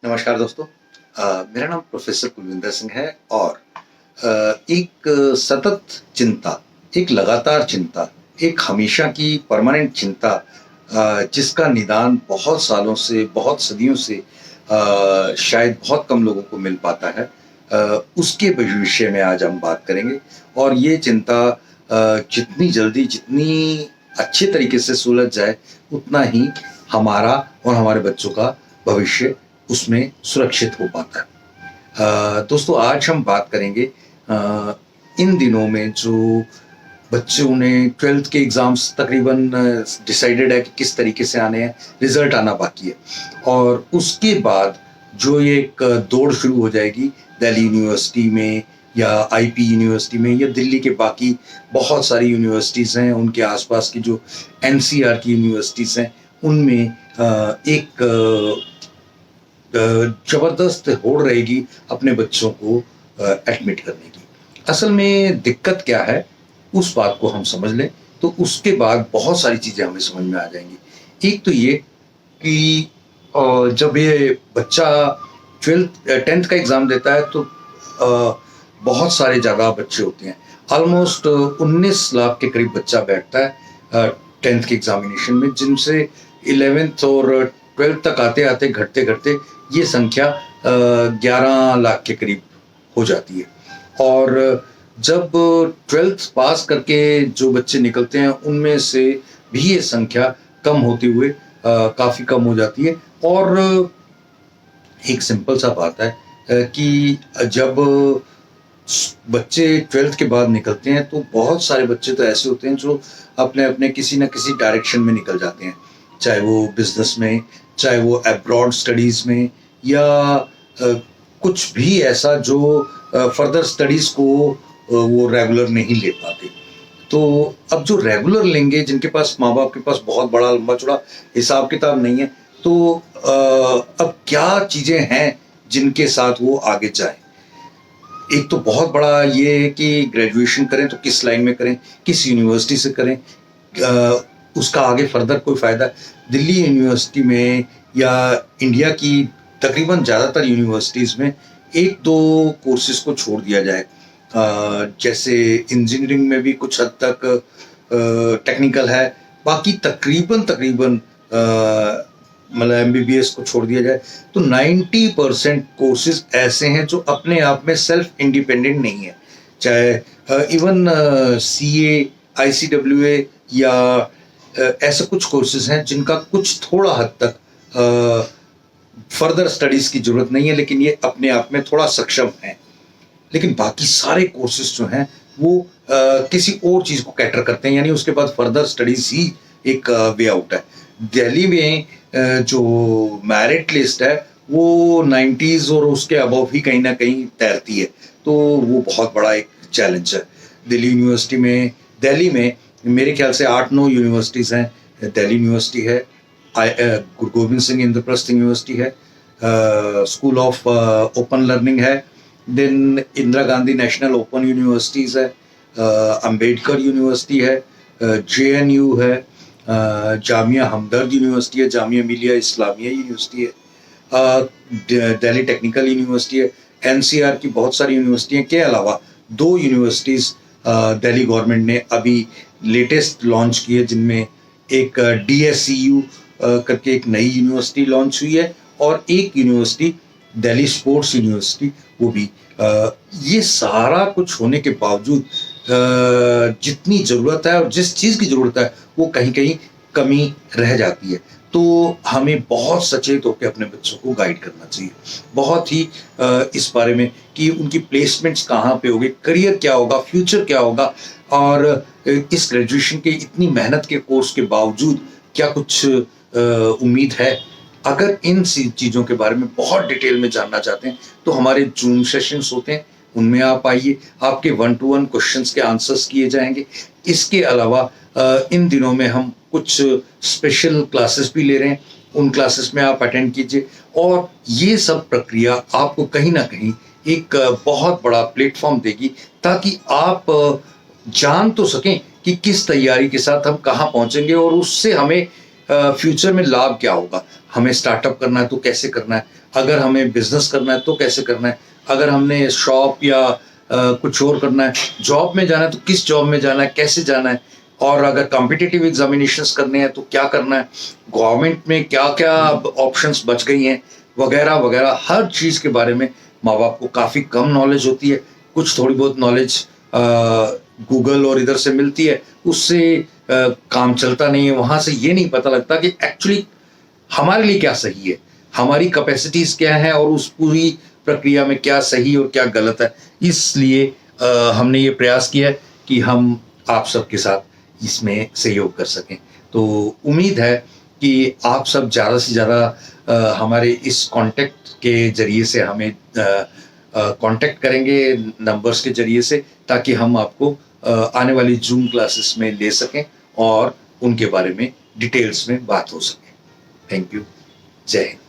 नमस्कार दोस्तों। मेरा नाम प्रोफेसर कुलविंदर सिंह है और एक सतत चिंता, एक लगातार चिंता, एक हमेशा की परमानेंट चिंता, जिसका निदान बहुत सालों से, बहुत सदियों से शायद बहुत कम लोगों को मिल पाता है, उसके विषय में आज हम बात करेंगे। और ये चिंता जितनी जल्दी, जितनी अच्छे तरीके से सुलझ जाए, उतना ही हमारा और हमारे बच्चों का भविष्य उसमें सुरक्षित हो पाता है। दोस्तों, आज हम बात करेंगे इन दिनों में जो बच्चों ने 12th के एग्ज़ाम्स तकरीबन डिसाइडेड है कि किस तरीके से आने हैं, रिज़ल्ट आना बाकी है। और उसके बाद जो ये एक दौड़ शुरू हो जाएगी दिल्ली यूनिवर्सिटी में या आईपी यूनिवर्सिटी में या दिल्ली के बाकी बहुत सारी यूनिवर्सिटीज़ हैं, उनके आसपास की जो एनसीआर की यूनिवर्सिटीज़ हैं, उनमें एक ज़बरदस्त होड़ रहेगी अपने बच्चों को एडमिट करने की। असल में दिक्कत क्या है, उस बात को हम समझ लें तो उसके बाद बहुत सारी चीज़ें हमें समझ में आ जाएंगी। एक तो ये कि जब ये बच्चा 10th का एग्ज़ाम देता है तो बहुत सारे ज़्यादा बच्चे होते हैं। ऑलमोस्ट 19 लाख के करीब बच्चा बैठता है 10th के एग्जामिनेशन में, जिनसे 11th और 12th तक आते आते घटते घटते ये संख्या 11 लाख के करीब हो जाती है। और जब 12th पास करके जो बच्चे निकलते हैं, उनमें से भी ये संख्या कम होते हुए काफ़ी कम हो जाती है। और एक सिंपल सा बात है कि जब बच्चे 12th के बाद निकलते हैं तो बहुत सारे बच्चे तो ऐसे होते हैं जो अपने अपने किसी न किसी डायरेक्शन में निकल जाते हैं, चाहे वो बिजनेस में, चाहे वो अब्रॉड स्टडीज़ में, या कुछ भी ऐसा जो फर्दर स्टडीज़ को वो रेगुलर नहीं ले पाते। तो अब जो रेगुलर लेंगे, जिनके पास माँ बाप के पास बहुत बड़ा लंबा चौड़ा हिसाब किताब नहीं है, तो अब क्या चीज़ें हैं जिनके साथ वो आगे जाएं। एक तो बहुत बड़ा ये है कि ग्रेजुएशन करें तो किस लाइन में करें, किस यूनिवर्सिटी से करें, उसका आगे फर्दर कोई फ़ायदा। दिल्ली यूनिवर्सिटी में या इंडिया की तकरीबन ज़्यादातर यूनिवर्सिटीज़ में एक दो कोर्सेज़ को छोड़ दिया जाए। जैसे इंजीनियरिंग में भी कुछ हद तक टेक्निकल है, बाकी तकरीबन मतलब MBBS को छोड़ दिया जाए तो 90% कोर्सेज ऐसे हैं जो अपने आप में सेल्फ इंडिपेंडेंट नहीं है। चाहे इवन CA, ICWA या ऐसे कुछ कोर्सेज हैं जिनका कुछ थोड़ा हद तक फर्दर स्टडीज़ की ज़रूरत नहीं है, लेकिन ये अपने आप में थोड़ा सक्षम हैं। लेकिन बाकी सारे कोर्सेज जो हैं वो किसी और चीज़ को कैटर करते हैं, यानी उसके बाद फर्दर स्टडीज़ ही एक वे आउट है। दिल्ली में जो मेरिट लिस्ट है वो 90s और उसके अबव ही कहीं ना कहीं तैरती है, तो वो बहुत बड़ा एक चैलेंज है। दिल्ली में मेरे ख्याल से 8-9 यूनिवर्सिटीज़ हैं। दिल्ली यूनिवर्सिटी है, गुरु गोविंद सिंह इंद्रप्रस्थ यूनिवर्सिटी है, स्कूल ऑफ ओपन लर्निंग है, then Indira Gandhi national open universities है, अंबेडकर यूनिवर्सिटी है, JNU है, जामिया हमदर्द यूनिवर्सिटी है, जामिया मिलिया इस्लामिया यूनिवर्सिटी है, दिल्ली टेक्निकल यूनिवर्सिटी है, NCR की बहुत सारी यूनिवर्सिटियों के अलावा 2 यूनिवर्सिटीज़ दिल्ली गवर्नमेंट ने अभी लेटेस्ट लॉन्च की है, जिनमें एक DSCU करके एक नई यूनिवर्सिटी लॉन्च हुई है, और एक यूनिवर्सिटी दिल्ली स्पोर्ट्स यूनिवर्सिटी, वो भी। ये सारा कुछ होने के बावजूद जितनी ज़रूरत है और जिस चीज़ की ज़रूरत है वो कहीं कहीं कमी रह जाती है। तो हमें बहुत सचेत होकर अपने बच्चों को गाइड करना चाहिए, बहुत ही इस बारे में कि उनकी प्लेसमेंट्स कहाँ पे होगी, करियर क्या होगा, फ्यूचर क्या होगा, और इस ग्रेजुएशन के इतनी मेहनत के कोर्स के बावजूद क्या कुछ उम्मीद है। अगर इन चीज़ों के बारे में बहुत डिटेल में जानना चाहते हैं तो हमारे जूम सेशंस होते हैं, उनमें आप आइए, आपके 1-to-1 क्वेश्चंस के आंसर्स किए जाएंगे। इसके अलावा इन दिनों में हम कुछ स्पेशल क्लासेस भी ले रहे हैं, उन क्लासेस में आप अटेंड कीजिए, और ये सब प्रक्रिया आपको कहीं ना कहीं एक बहुत बड़ा प्लेटफॉर्म देगी, ताकि आप जान तो सकें कि किस तैयारी के साथ हम कहाँ पहुँचेंगे और उससे हमें फ्यूचर में लाभ क्या होगा। हमें स्टार्टअप करना है तो कैसे करना है, अगर हमें बिजनेस करना है तो कैसे करना है, अगर हमने शॉप या कुछ और करना है, जॉब में जाना है तो किस जॉब में जाना है, कैसे जाना है, और अगर कॉम्पिटिटिव एग्जामिनेशंस करने हैं तो क्या करना है, गवर्नमेंट में क्या क्या ऑप्शंस बच गई हैं, वगैरह वगैरह। हर चीज़ के बारे में माँ बाप को काफ़ी कम नॉलेज होती है। कुछ थोड़ी बहुत नॉलेज गूगल और इधर से मिलती है, उससे काम चलता नहीं है। वहाँ से ये नहीं पता लगता कि एक्चुअली हमारे लिए क्या सही है, हमारी कैपेसिटीज क्या है, और उस पूरी प्रक्रिया में क्या सही और क्या गलत है। इसलिए हमने ये प्रयास किया है कि हम आप सबके साथ इसमें सहयोग कर सकें। तो उम्मीद है कि आप सब ज़्यादा से ज़्यादा हमारे इस कांटेक्ट के ज़रिए से हमें कांटेक्ट करेंगे, नंबर्स के ज़रिए से, ताकि हम आपको आने वाली जूम क्लासेस में ले सकें और उनके बारे में डिटेल्स में बात हो सके। Thank you. जय हिंद।